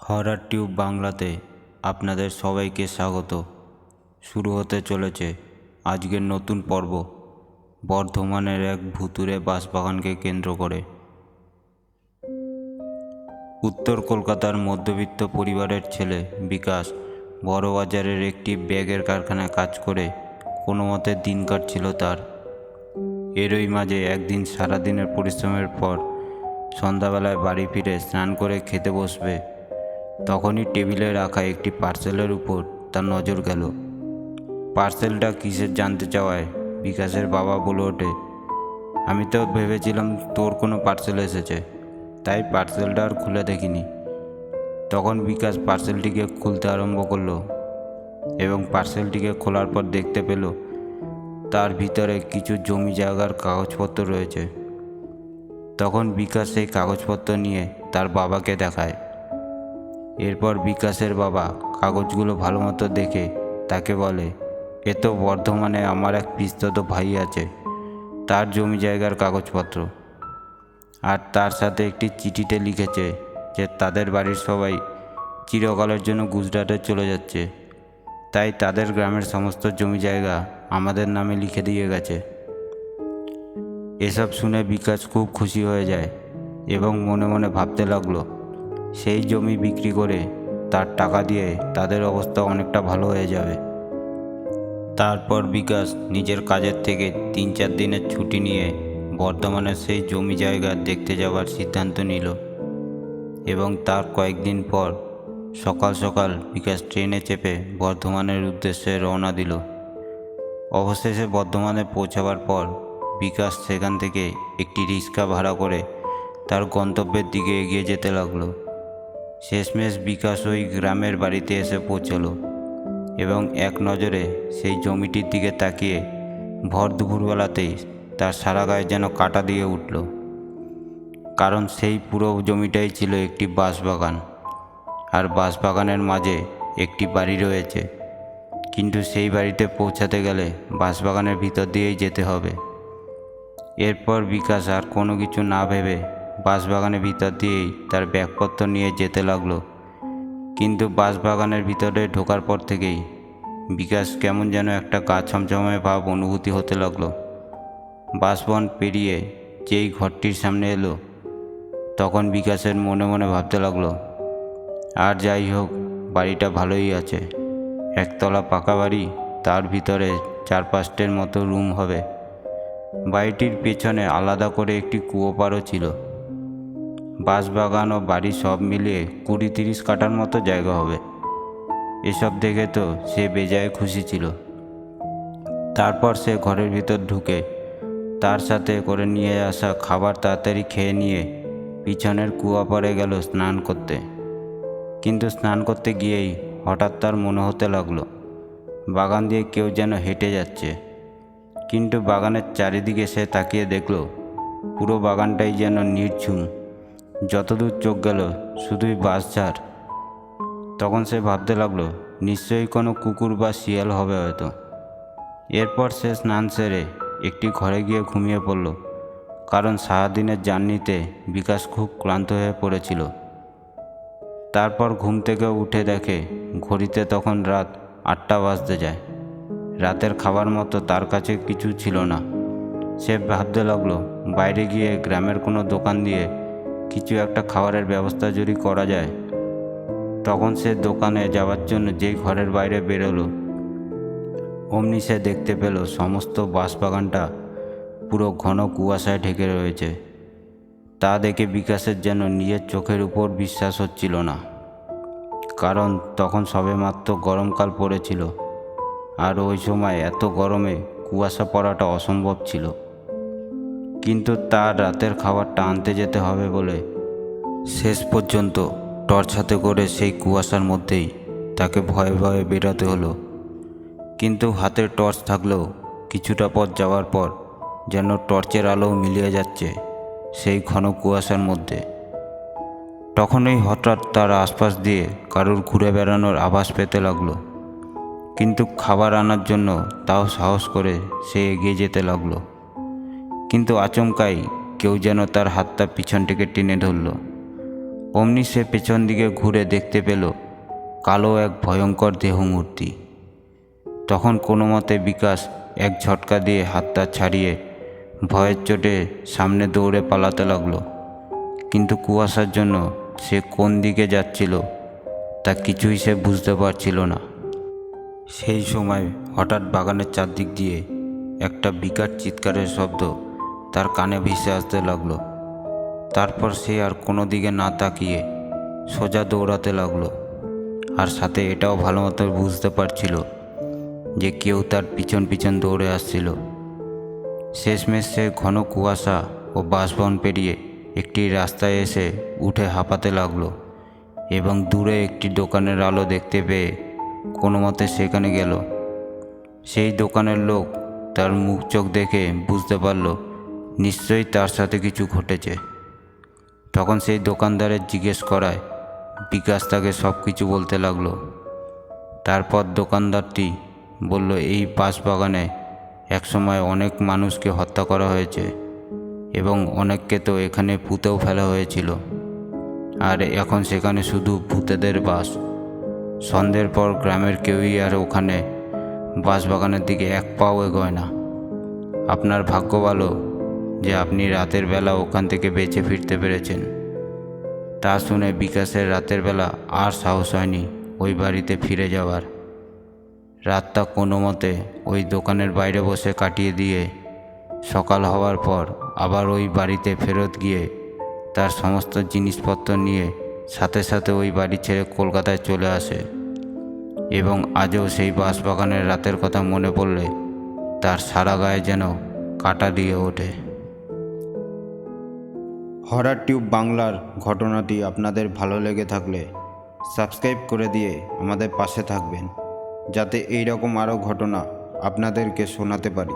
Horror tube বাংলাতে আপনাদের সবাইকে স্বাগত। শুরু হতে চলেছে আজকের নতুন পর্ব বর্ধমানের এক ভুতুড়ে বাঁশবাগানকে কেন্দ্র করে। উত্তর কলকাতার মধ্যবিত্ত পরিবারের ছেলে বিকাশ বড়বাজারের একটি ব্যাগের কারখানায় কাজ করে কোনো মতে দিন কাটছিল তার। এরই মাঝে একদিন সারাদিনের পরিশ্রমের পর সন্ধ্যাবেলায় বাড়ি ফিরে স্নান করে খেতে বসবে, তখনই টেবিলে রাখা একটি পার্সেলের উপর তার নজর গেল। পার্সেলটা কিসের জানতে চাওয়ায় বিকাশের বাবা বলে ওঠে, আমি তো ভেবেছিলাম তোর কোনো পার্সেল এসেছে, তাই পার্সেলটা আর খুলে দেখিনি। তখন বিকাশ পার্সেলটিকে খুলতে আরম্ভ করলো এবং পার্সেলটিকে খোলার পর দেখতে পেল তার ভিতরে কিছু জমি জায়গার কাগজপত্র রয়েছে। তখন বিকাশ সেই কাগজপত্র নিয়ে তার বাবাকে দেখায়। এরপর বিকাশের বাবা কাগজগুলো ভালো মতো দেখে তাকে বলে, এ তো বর্ধমানে আমার এক পিস্তত ভাই আছে, তার জমি জায়গার কাগজপত্র। আর তার সাথে একটি চিঠিতে লিখেছে যে তাদের বাড়ির সবাই চিরকালের জন্য গুজরাটে চলে যাচ্ছে, তাই তাদের গ্রামের সমস্ত জমি জায়গা আমাদের নামে লিখে দিয়ে গেছে। এসব শুনে বিকাশ খুব খুশি হয়ে যায় এবং মনে মনে ভাবতে লাগলো সেই জমি বিক্রি করে তার টাকা দিয়ে তাদের অবস্থা অনেকটা ভালো হয়ে যাবে। তারপর বিকাশ নিজের কাজের থেকে 3-4 দিনের ছুটি নিয়ে বর্ধমানের সেই জমি জায়গা দেখতে যাওয়ার সিদ্ধান্ত নিল এবং তার কয়েকদিন পর সকাল সকাল বিকাশ ট্রেনে চেপে বর্ধমানের উদ্দেশ্যে রওনা দিল। অবশেষে বর্ধমানে পৌঁছাবার পর বিকাশ সেখান থেকে একটি রিক্সা ভাড়া করে তার গন্তব্যের দিকে এগিয়ে যেতে লাগলো। শেষমেশ বিকাশ ওই গ্রামের বাড়িতে এসে পৌঁছলো এবং এক নজরে সেই জমিটির দিকে তাকিয়ে ভর দুপুরবেলাতেই তার সারা গায়ে যেন কাঁটা দিয়ে উঠল, কারণ সেই পুরো জমিটাই ছিল একটি বাঁশবাগান, আর বাঁশবাগানের মাঝে একটি বাড়ি রয়েছে। কিন্তু সেই বাড়িতে পৌঁছাতে গেলে বাঁশবাগানের ভিতর দিয়েই যেতে হবে। এরপর বিকাশ আর কোনো কিছু না ভেবে বাঁশবাগানের ভিতর দিয়েই তার ব্যাগপত্র নিয়ে যেতে লাগলো। কিন্তু বাঁশবাগানের ভিতরে ঢোকার পর থেকেই বিকাশ কেমন যেন একটা গা ছমছমে ভাব অনুভূতি হতে লাগলো। বাঁশবন পেরিয়ে যেই ঘরটির সামনে এলো, তখন বিকাশের মনে মনে ভাবতে লাগলো, আর যাই হোক বাড়িটা ভালোই আছে, একতলা পাকা বাড়ি, তার ভিতরে 4-5টের মতো রুম হবে। বাড়িটির পেছনে আলাদা করে একটি কুয়োপাড়ও ছিল। বাঁশবাগান ও বাড়ি সব মিলিয়ে 20-30 কাঠার মতো জায়গা হবে। এসব দেখে তো সে বেজায় খুশি ছিল। তারপর সে ঘরের ভিতর ঢুকে তার সাথে করে নিয়ে আসা খাবার তাড়াতাড়ি খেয়ে নিয়ে পিছনের কুয়োপাড়ে গেল স্নান করতে। কিন্তু স্নান করতে গিয়েই হঠাৎ তার মনে হতে লাগলো বাগান দিয়ে কেউ যেন হেঁটে যাচ্ছে। কিন্তু বাগানের চারিদিকে সে তাকিয়ে দেখল পুরো বাগানটাই যেন নির্ঝুম, যতদূর চোখ গেল শুধুই বাঁশঝাড়। তখন সে ভাবতে লাগলো নিশ্চয়ই কোনো কুকুর বা শিয়াল হবে হয়তো। এরপর সে স্নান সেরে একটি ঘরে গিয়ে ঘুমিয়ে পড়ল, কারণ সারাদিনের জার্নিতে বিকাশ খুব ক্লান্ত হয়ে পড়েছিল। তারপর ঘুম থেকে উঠে দেখে ঘড়িতে তখন রাত 8টা বাজতে যায়। রাতের খাবার মতো তার কাছে কিছু ছিল না। সে ভাবতে লাগলো বাইরে গিয়ে গ্রামের কোনো দোকান দিয়ে কিছু একটা খাবারের ব্যবস্থা যদি করা যায়। তখন সে দোকানে যাওয়ার জন্য যেই ঘরের বাইরে বেরোলো, অমনি সে দেখতে পেল সমস্ত বাঁশবাগানটা পুরো ঘন কুয়াশায় ঢেকে রয়েছে। তা দেখে বিকাশের যেন নিজের চোখের উপর বিশ্বাস হচ্ছিল না, কারণ তখন সবেমাত্র গরমকাল পড়েছিল, আর ওই সময় এত গরমে কুয়াশা পড়াটা অসম্ভব ছিল। কিন্তু তার রাতের খাবারটা আনতে যেতে হবে বলে শেষ পর্যন্ত টর্চ হাতে করে সেই কুয়াশার মধ্যেই তাকে ভয়ে ভয়ে বেরোতে হলো। কিন্তু হাতের টর্চ থাকলেও কিছুটা পথ যাওয়ার পর যেন টর্চের আলো মিলিয়ে যাচ্ছে সেই ঘন কুয়াশার মধ্যে। তখনই হঠাৎ তার আশপাশ দিয়ে কারোর ঘুরে বেড়ানোর আভাস পেতে লাগলো। কিন্তু খাবার আনার জন্য তাও সাহস করে সে এগিয়ে যেতে লাগলো। কিন্তু আচমকাই কেউ যেন তার হাতটা পিছন থেকে টেনে ধরল। অমনি সে পেছন দিকে ঘুরে দেখতে পেল কালো এক ভয়ঙ্কর দেহমূর্তি। তখন কোনো মতে বিকাশ এক ঝটকা দিয়ে হাতটা ছাড়িয়ে ভয়ের চোটে সামনে দৌড়ে পালাতে লাগলো। কিন্তু কুয়াশার জন্য সে কোন দিকে যাচ্ছিল তা কিছুই সে বুঝতে পারছিল না। সেই সময় হঠাৎ বাগানের চারদিক দিয়ে একটা বিকট চিৎকারের শব্দ তার কানে ভেসে আসতে লাগলো। তারপর সে আর কোনো দিকে না তাকিয়ে সোজা দৌড়াতে লাগলো, আর সাথে এটাও ভালো মতো বুঝতে পারছিল যে কেউ তার পিছন পিছন দৌড়ে আসছিল। শেষমেশ সে ঘন কুয়াশা ও বাঁশবন পেরিয়ে একটি রাস্তায় এসে উঠে হাঁপাতে লাগলো এবং দূরে একটি দোকানের আলো দেখতে পেয়ে কোনো মতে সেখানে গেল। সেই দোকানের লোক তার মুখ চোখ দেখে বুঝতে পারল নিশ্চয়ই তার সাথে কিছু ঘটেছে। তখন সেই দোকানদারের জিজ্ঞেস করায় বিকাশ তাকে সব কিছু বলতে লাগলো। তারপর দোকানদারটি বলল, এই বাঁশবাগানে একসময় অনেক মানুষকে হত্যা করা হয়েছে এবং অনেককে তো এখানে পুঁতেও ফেলা হয়েছিল, আর এখন সেখানে শুধু ভূতেদের বাস। সন্ধ্যের পর গ্রামের কেউই আর ওখানে বাঁশবাগানের দিকে এক পাও এগোয় না। আপনার ভাগ্য ভালো যে আপনি রাতের বেলা ওখান থেকে বেঁচে ফিরতে পেরেছেন। তা শুনে বিকাশের রাতের বেলা আর সাহস হয়নি ওই বাড়িতে ফিরে যাওয়ার। রাতটা কোনো মতে ওই দোকানের বাইরে বসে কাটিয়ে দিয়ে সকাল হওয়ার পর আবার ওই বাড়িতে ফেরত গিয়ে তার সমস্ত জিনিসপত্র নিয়ে সাথে সাথে ওই বাড়ি ছেড়ে কলকাতায় চলে আসে। এবং আজও সেই বাঁশবাগানের রাতের কথা মনে পড়লে তার সারা গায়ে যেন কাঁটা দিয়ে ওঠে। হরর টিউব বাংলার ঘটনাটি আপনাদের ভালো লেগে থাকলে সাবস্ক্রাইব করে দিয়ে আমাদের পাশে থাকবেন, যাতে এই রকম আরও ঘটনা আপনাদেরকে শোনাতে পারি।